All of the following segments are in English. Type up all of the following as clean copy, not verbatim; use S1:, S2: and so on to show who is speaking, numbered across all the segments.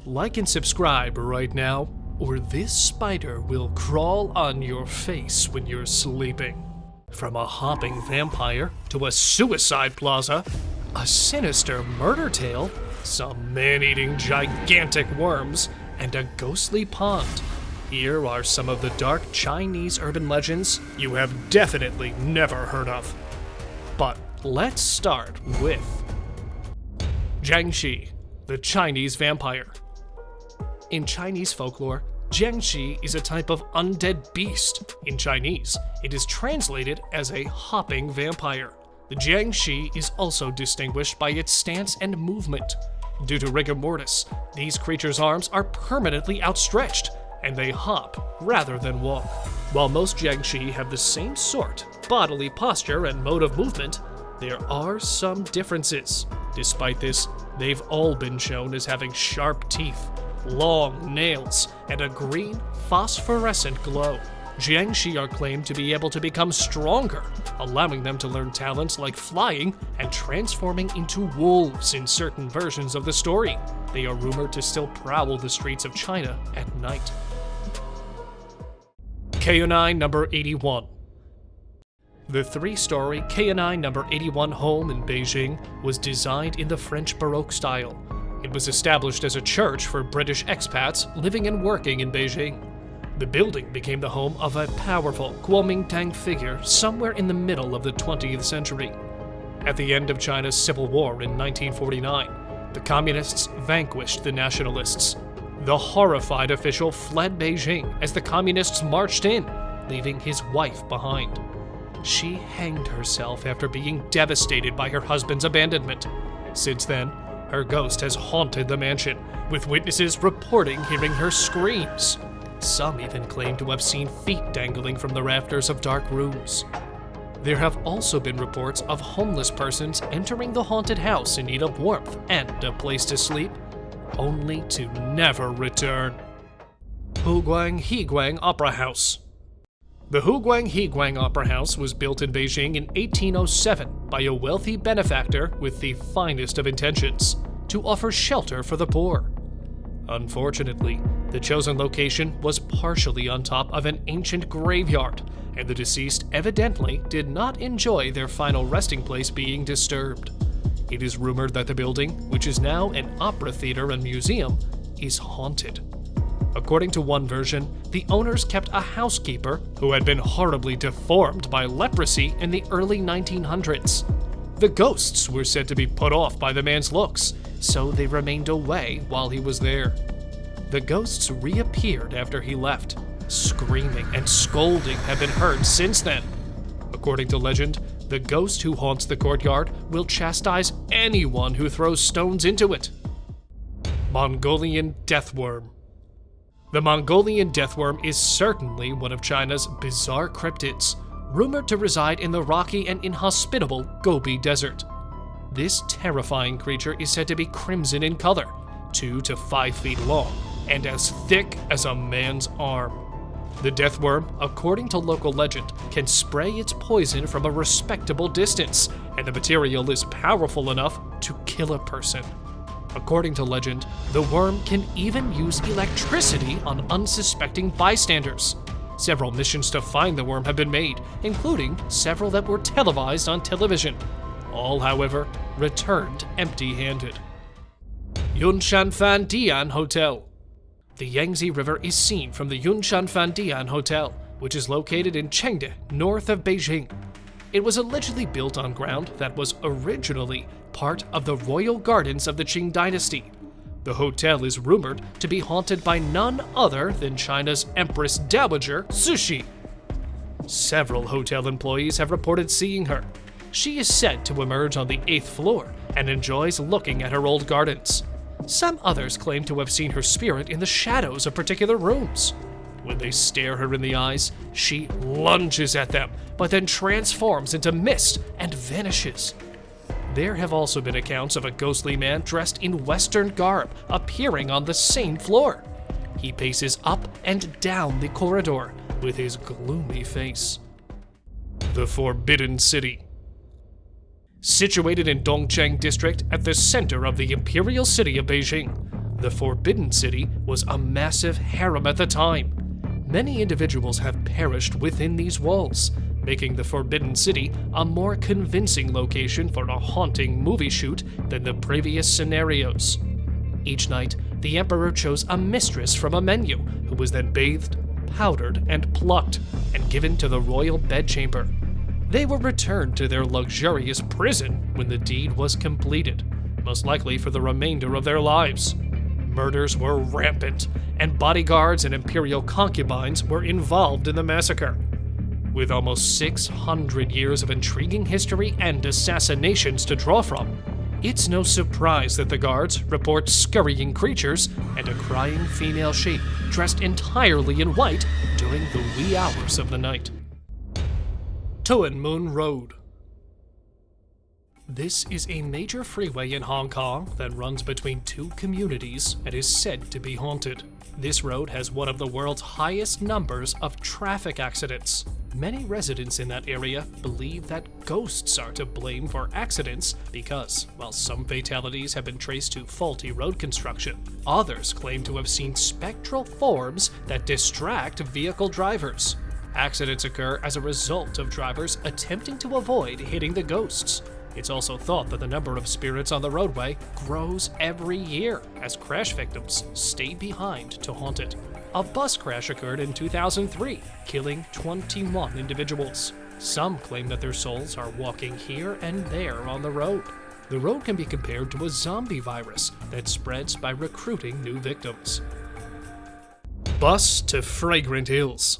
S1: Like and subscribe right now, or this spider will crawl on your face when you're sleeping. From a hopping vampire to a suicide plaza, a sinister murder tale, some man-eating gigantic worms, and a ghostly pond. Here are some of the dark Chinese urban legends you have definitely never heard of. But let's start with JIANGSH, the Chinese vampire. In Chinese folklore, JIANGSH is a type of undead beast. In Chinese, it is translated as a hopping vampire. The JIANGSH is also distinguished by its stance and movement. Due to rigor mortis, these creatures' arms are permanently outstretched, and they hop rather than walk. While most JIANGSH have the same sort, bodily posture and mode of movement, there are some differences. Despite this, they've all been shown as having sharp teeth, long nails, and a green phosphorescent glow. JIANGSH are claimed to be able to become stronger, allowing them to learn talents like flying and transforming into wolves in certain versions of the story. They are rumored to still prowl the streets of China at night. KNI number 81. The three-story KNI number 81 home in Beijing was designed in the French Baroque style. It was established as a church for British expats living and working in Beijing. The building became the home of a powerful Kuomintang figure somewhere in the middle of the 20th century. At the end of China's civil war in 1949, the communists vanquished the nationalists. The horrified official fled Beijing as the communists marched in, leaving his wife behind. She hanged herself after being devastated by her husband's abandonment. Since then, her ghost has haunted the mansion, with witnesses reporting hearing her screams. Some even claim to have seen feet dangling from the rafters of dark rooms. There have also been reports of homeless persons entering the haunted house in need of warmth and a place to sleep, only to never return. HUGUANG Opera House. The HUGUANG Opera House was built in Beijing in 1807 by a wealthy benefactor with the finest of intentions, to offer shelter for the poor. Unfortunately, the chosen location was partially on top of an ancient graveyard, and the deceased evidently did not enjoy their final resting place being disturbed. It is rumored that the building, which is now an opera theater and museum, is haunted. According to one version, the owners kept a housekeeper who had been horribly deformed by leprosy in the early 1900s. The ghosts were said to be put off by the man's looks, so they remained away while he was there. The ghosts reappeared after he left. Screaming and scolding have been heard since then. According to legend, the ghost who haunts the courtyard will chastise anyone who throws stones into it. Mongolian Deathworm. The Mongolian deathworm is certainly one of China's bizarre cryptids, rumored to reside in the rocky and inhospitable Gobi Desert. This terrifying creature is said to be crimson in color, 2 to 5 feet long, and as thick as a man's arm. The deathworm, according to local legend, can spray its poison from a respectable distance, and the material is powerful enough to kill a person. According to legend, the worm can even use electricity on unsuspecting bystanders. Several missions to find the worm have been made, including several that were televised on television. All, however, returned empty-handed. Yunshanfan Dian Hotel. The Yangtze River is seen from the Yunshanfan Dian Hotel, which is located in Chengde, north of Beijing. It was allegedly built on ground that was originally part of the royal gardens of the Qing dynasty. The hotel is rumored to be haunted by none other than China's Empress Dowager Cixi. Several hotel employees have reported seeing her. She is said to emerge on the 8th floor and enjoys looking at her old gardens. Some others claim to have seen her spirit in the shadows of particular rooms. When they stare her in the eyes, she lunges at them, but then transforms into mist and vanishes. There have also been accounts of a ghostly man dressed in Western garb appearing on the same floor. He paces up and down the corridor with his gloomy face. The Forbidden City. Situated in Dongcheng District at the center of the imperial city of Beijing, The Forbidden City was a massive harem at the time. Many individuals have perished within these walls, making the Forbidden City a more convincing location for a haunting movie shoot than the previous scenarios. Each night, the Emperor chose a mistress from a menu, who was then bathed, powdered, and plucked, and given to the royal bedchamber. They were returned to their luxurious prison when the deed was completed, most likely for the remainder of their lives. Murders were rampant, and bodyguards and imperial concubines were involved in the massacre. With almost 600 years of intriguing history and assassinations to draw from, it's no surprise that the guards report scurrying creatures and a crying female shape dressed entirely in white during the wee hours of the night. TUEN Moon Road. This is a major freeway in Hong Kong that runs between two communities and is said to be haunted. This road has one of the world's highest numbers of traffic accidents. Many residents in that area believe that ghosts are to blame for accidents because, while some fatalities have been traced to faulty road construction, others claim to have seen spectral forms that distract vehicle drivers. Accidents occur as a result of drivers attempting to avoid hitting the ghosts. It's also thought that the number of spirits on the roadway grows every year as crash victims stay behind to haunt it. A bus crash occurred in 2003, killing 21 individuals. Some claim that their souls are walking here and there on the road. The road can be compared to a zombie virus that spreads by recruiting new victims. Bus to Fragrant Hills.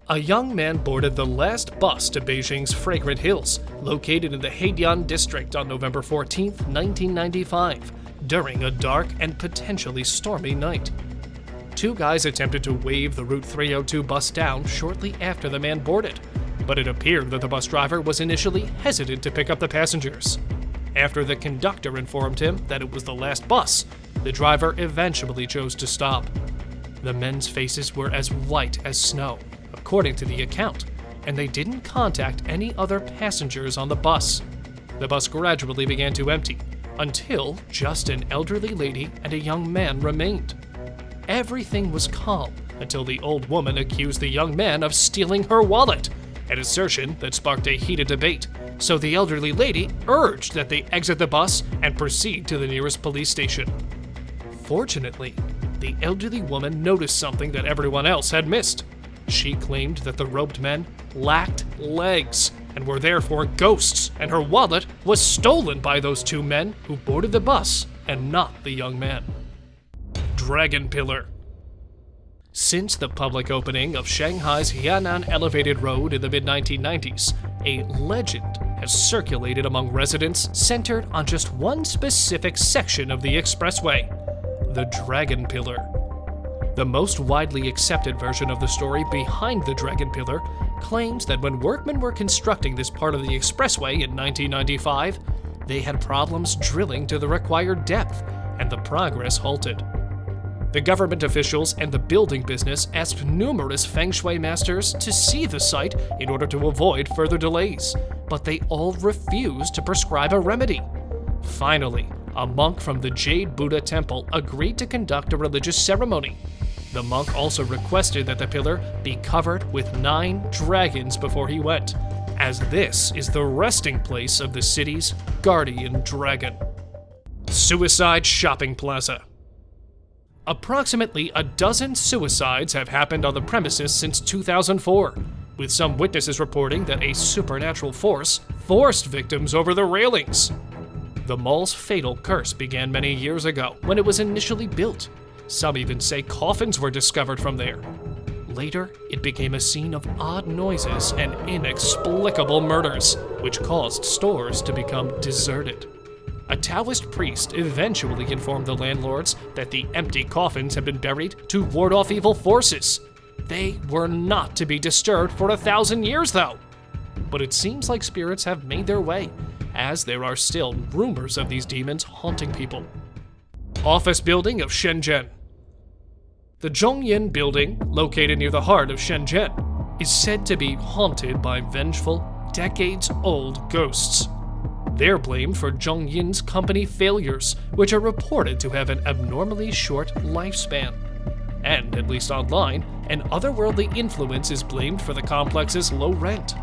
S1: A young man boarded the last bus to Beijing's Fragrant Hills, located in the Haidian district on November 14, 1995, during a dark and potentially stormy night. Two guys attempted to wave the Route 302 bus down shortly after the man boarded, but it appeared that the bus driver was initially hesitant to pick up the passengers. After the conductor informed him that it was the last bus, the driver eventually chose to stop. The men's faces were as white as snow, according to the account, and they didn't contact any other passengers on the bus. The bus gradually began to empty, until just an elderly lady and a young man remained. Everything was calm until the old woman accused the young man of stealing her wallet, an assertion that sparked a heated debate, so the elderly lady urged that they exit the bus and proceed to the nearest police station. Fortunately, the elderly woman noticed something that everyone else had missed. She claimed that the robed men lacked legs and were therefore ghosts, and her wallet was stolen by those two men who boarded the bus and not the young man. Dragon Pillar. Since the public opening of Shanghai's Yan'an Elevated Road in the mid-1990s, a legend has circulated among residents centered on just one specific section of the expressway: the Dragon Pillar. The most widely accepted version of the story behind the Dragon Pillar claims that when workmen were constructing this part of the expressway in 1995, they had problems drilling to the required depth, and the progress halted. The government officials and the building business asked numerous feng shui masters to see the site in order to avoid further delays, but they all refused to prescribe a remedy. Finally, a monk from the Jade Buddha Temple agreed to conduct a religious ceremony. The monk also requested that the pillar be covered with 9 dragons before he went, as this is the resting place of the city's guardian dragon. Suicide Shopping Plaza. Approximately a dozen suicides have happened on the premises since 2004, with some witnesses reporting that a supernatural force forced victims over the railings. The mall's fatal curse began many years ago when it was initially built. Some even say coffins were discovered from there. Later, it became a scene of odd noises and inexplicable murders, which caused stores to become deserted. A Taoist priest eventually informed the landlords that the empty coffins had been buried to ward off evil forces. They were not to be disturbed for 1,000 years, though. But it seems like spirits have made their way, as there are still rumors of these demons haunting people. Office building of Shenzhen. The Zhongyan building, located near the heart of Shenzhen, is said to be haunted by vengeful, decades-old ghosts. They're blamed for Zheng Yin's company failures, which are reported to have an abnormally short lifespan. And, at least online, an otherworldly influence is blamed for the complex's low rent.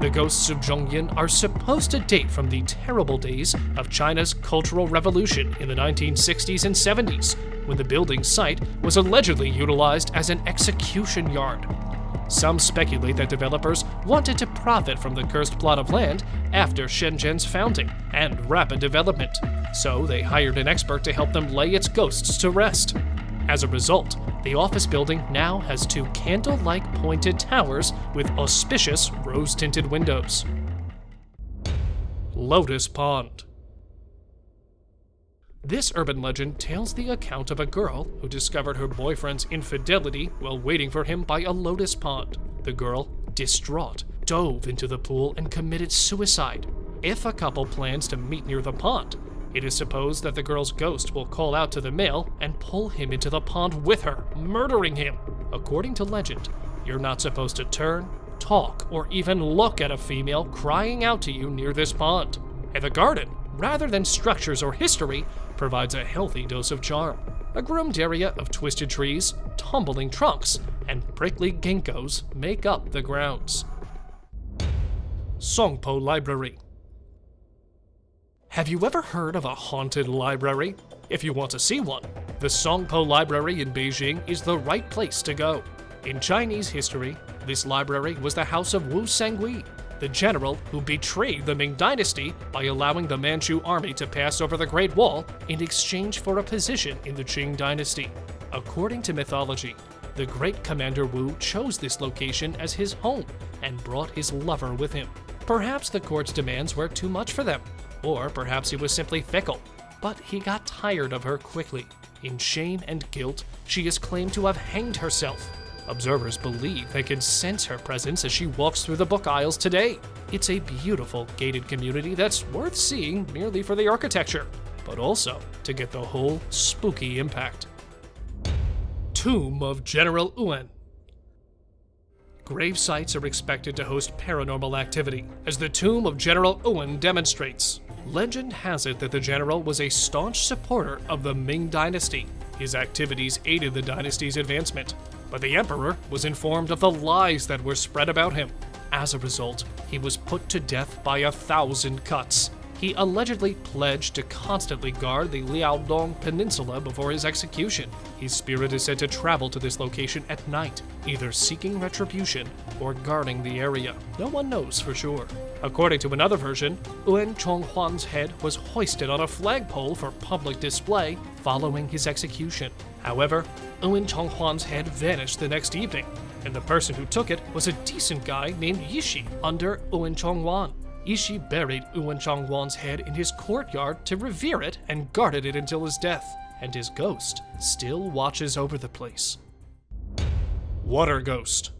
S1: The ghosts of Zheng Yin are supposed to date from the terrible days of China's Cultural Revolution in the 1960s and 70s, when the building's site was allegedly utilized as an execution yard. Some speculate that developers wanted to profit from the cursed plot of land after Shenzhen's founding and rapid development, so they hired an expert to help them lay its ghosts to rest. As a result, the office building now has 2 candle-like pointed towers with auspicious rose-tinted windows. Lotus Pond. This urban legend tells the account of a girl who discovered her boyfriend's infidelity while waiting for him by a lotus pond. The girl, distraught, dove into the pool and committed suicide. If a couple plans to meet near the pond, it is supposed that the girl's ghost will call out to the male and pull him into the pond with her, murdering him. According to legend, you're not supposed to turn, talk, or even look at a female crying out to you near this pond. And the garden, rather than structures or history, provides a healthy dose of charm. A groomed area of twisted trees, tumbling trunks, and prickly ginkgos make up the grounds. SONGPO Library. Have you ever heard of a haunted library? If you want to see one, the SONGPO Library in Beijing is the right place to go. In Chinese history, this library was the house of Wu Sangui, the general who betrayed the Ming Dynasty by allowing the Manchu army to pass over the Great Wall in exchange for a position in the Qing Dynasty. According to mythology, the great Commander Wu chose this location as his home and brought his lover with him. Perhaps the court's demands were too much for them, or perhaps he was simply fickle, but he got tired of her quickly. In shame and guilt, she is claimed to have hanged herself. Observers believe they can sense her presence as she walks through the book aisles today. It's a beautiful gated community that's worth seeing merely for the architecture, but also to get the whole spooky impact. Tomb of General Yuan. Grave sites are expected to host paranormal activity, as the tomb of General Yuan demonstrates. Legend has it that the general was a staunch supporter of the Ming Dynasty. His activities aided the dynasty's advancement, but the emperor was informed of the lies that were spread about him. As a result, he was put to death by 1,000 cuts. He allegedly pledged to constantly guard the Liaodong Peninsula before his execution. His spirit is said to travel to this location at night, either seeking retribution or guarding the area. No one knows for sure. According to another version, Yuan Chonghuang's head was hoisted on a flagpole for public display following his execution. However, Yuan Chonghuang's head vanished the next evening, and the person who took it was a decent guy named Yishi under Yuan Chonghuang. Yishi buried Yuan Chonghuang's head in his courtyard to revere it and guarded it until his death, and his ghost still watches over the place. Water Ghost.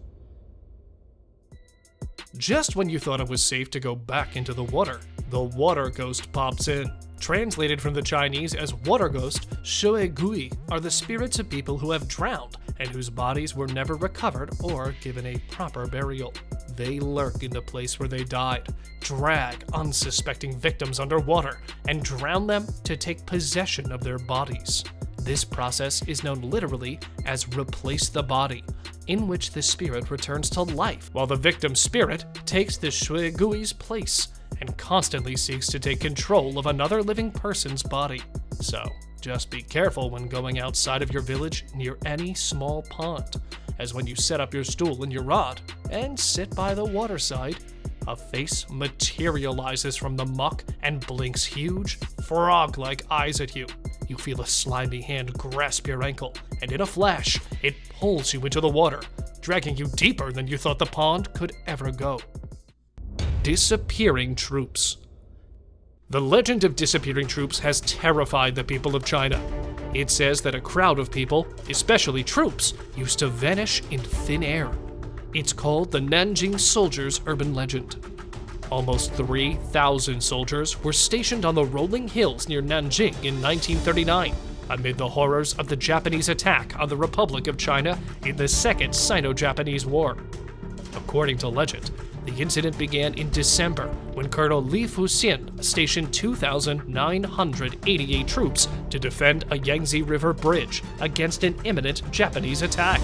S1: Just when you thought it was safe to go back into the water ghost pops in. Translated from the Chinese as water ghost, shuigui are the spirits of people who have drowned and whose bodies were never recovered or given a proper burial. They lurk in the place where they died, drag unsuspecting victims underwater, and drown them to take possession of their bodies. This process is known literally as replace the body, in which the spirit returns to life, while the victim's spirit takes the shuigui's place and constantly seeks to take control of another living person's body. So, just be careful when going outside of your village near any small pond, as when you set up your stool and your rod and sit by the waterside, a face materializes from the muck and blinks huge, frog-like eyes at you. You feel a slimy hand grasp your ankle, and in a flash, it pulls you into the water, dragging you deeper than you thought the pond could ever go. Disappearing troops. The legend of disappearing troops has terrified the people of China. It says that a crowd of people, especially troops, used to vanish in thin air. It's called the Nanjing Soldiers' urban legend. Almost 3,000 soldiers were stationed on the rolling hills near Nanjing in 1939, amid the horrors of the Japanese attack on the Republic of China in the Second Sino-Japanese War. According to legend, The incident began in December when Colonel Li Fuxian stationed 2,988 troops to defend a Yangtze River bridge against an imminent Japanese attack.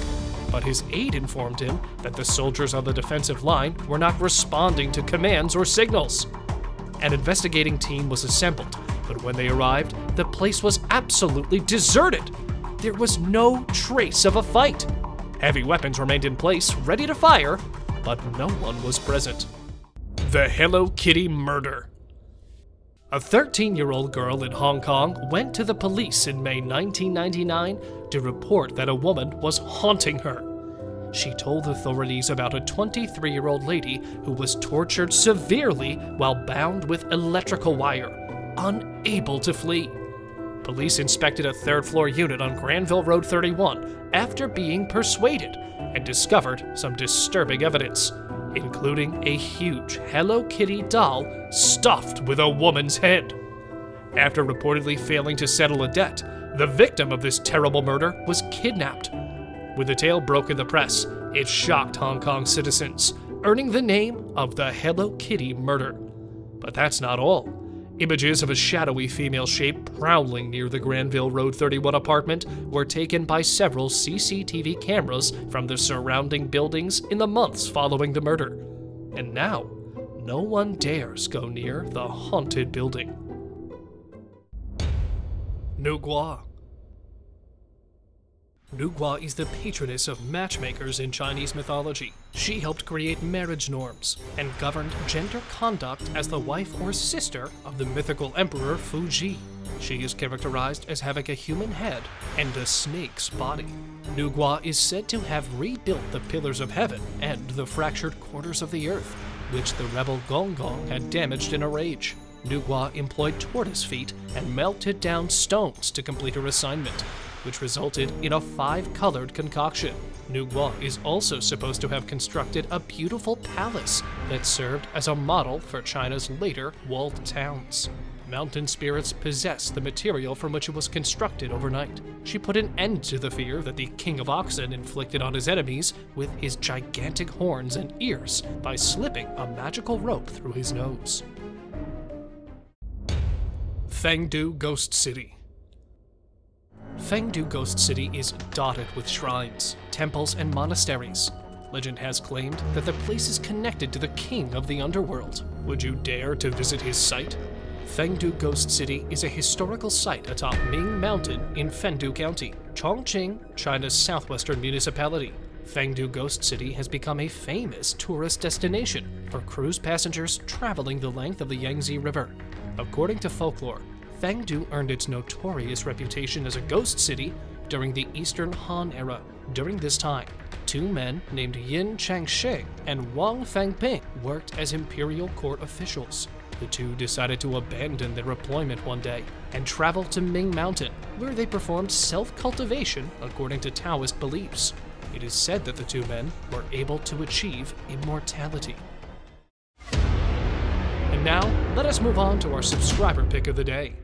S1: But his aide informed him that the soldiers on the defensive line were not responding to commands or signals. An investigating team was assembled, but when they arrived, the place was absolutely deserted. There was no trace of a fight. Heavy weapons remained in place, ready to fire, but no one was present. The Hello Kitty murder. A 13-year-old girl in Hong Kong went to the police in May 1999 to report that a woman was haunting her. She told authorities about a 23-year-old lady who was tortured severely while bound with electrical wire, unable to flee. Police inspected a third-floor unit on Granville Road 31 after being persuaded and discovered some disturbing evidence, including a huge Hello Kitty doll stuffed with a woman's head. After reportedly failing to settle a debt, the victim of this terrible murder was kidnapped. When the tale broke in the press, it shocked Hong Kong citizens, earning the name of the Hello Kitty murder. But that's not all. Images of a shadowy female shape prowling near the Granville Road 31 apartment were taken by several CCTV cameras from the surrounding buildings in the months following the murder. And now, no one dares go near the haunted building. Nugua. Nugua is the patroness of matchmakers in Chinese mythology. She helped create marriage norms and governed gender conduct as the wife or sister of the mythical emperor Fuji. She is characterized as having a human head and a snake's body. Nugua is said to have rebuilt the pillars of heaven and the fractured quarters of the earth, which the rebel Gong Gong had damaged in a rage. Nugua employed tortoise feet and melted down stones to complete her assignment, which resulted in a 5-colored concoction. Nugua is also supposed to have constructed a beautiful palace that served as a model for China's later walled towns. Mountain spirits possess the material from which it was constructed overnight. She put an end to the fear that the King of Oxen inflicted on his enemies with his gigantic horns and ears by slipping a magical rope through his nose. FENGDU Ghost City. FENGDU Ghost City is dotted with shrines, temples, and monasteries. Legend has claimed that the place is connected to the king of the underworld. Would you dare to visit his site? FENGDU Ghost City is a historical site atop Ming Mountain in FENGDU County, Chongqing, China's southwestern municipality. FENGDU Ghost City has become a famous tourist destination for cruise passengers traveling the length of the Yangtze River. According to folklore, FENGDU earned its notorious reputation as a ghost city during the Eastern Han era. During this time, 2 men named Yin Changsheng and Wang Fangping worked as imperial court officials. The two decided to abandon their employment one day and travel to Ming Mountain, where they performed self-cultivation according to Taoist beliefs. It is said that the 2 men were able to achieve immortality. And now, let us move on to our subscriber pick of the day.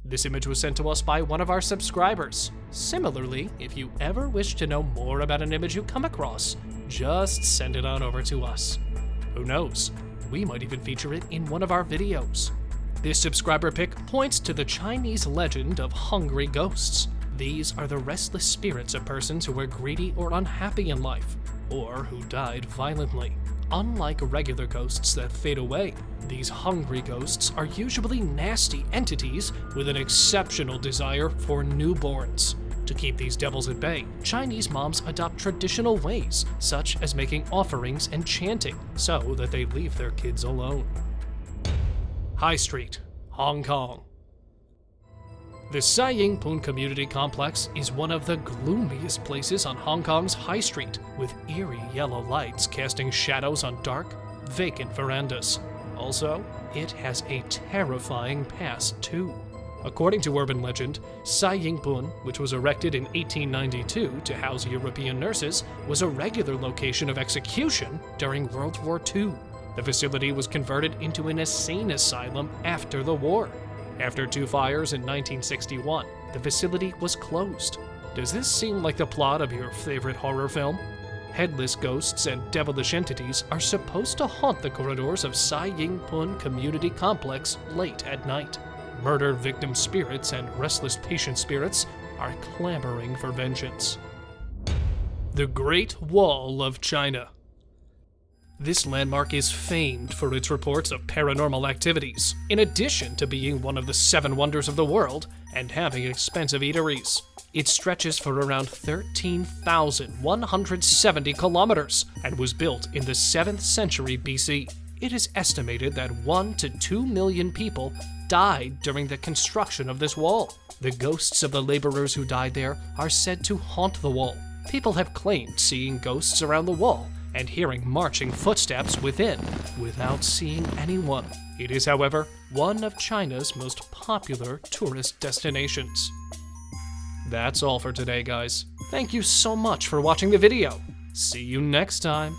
S1: This image was sent to us by one of our subscribers. Similarly, if you ever wish to know more about an image you come across, just send it on over to us. Who knows, we might even feature it in one of our videos. This subscriber pick points to the Chinese legend of hungry ghosts. These are the restless spirits of persons who were greedy or unhappy in life, or who died violently. Unlike regular ghosts that fade away, these hungry ghosts are usually nasty entities with an exceptional desire for newborns. To keep these devils at bay, Chinese moms adopt traditional ways, such as making offerings and chanting, so that they leave their kids alone. High Street, Hong Kong. The Sai Ying Pun Community Complex is one of the gloomiest places on Hong Kong's High Street, with eerie yellow lights casting shadows on dark, vacant verandas. Also, it has a terrifying past, too. According to urban legend, Sai Ying Pun, which was erected in 1892 to house European nurses, was a regular location of execution during World War II. The facility was converted into an insane asylum after the war. After 2 fires in 1961, the facility was closed. Does this seem like the plot of your favorite horror film? headless ghosts and devilish entities are supposed to haunt the corridors of Sai Ying Pun Community Complex late at night. Murder victim spirits and restless patient spirits are clamoring for vengeance. The Great Wall of China. This landmark is famed for its reports of paranormal activities, in addition to being one of the 7 wonders of the world and having expensive eateries. It stretches for around 13,170 kilometers and was built in the 7th century BC. It is estimated that 1 to 2 million people died during the construction of this wall. The ghosts of the laborers who died there are said to haunt the wall. People have claimed seeing ghosts around the wall and hearing marching footsteps within without seeing anyone. It is, however, one of China's most popular tourist destinations. That's all for today, guys. Thank you so much for watching the video. See you next time.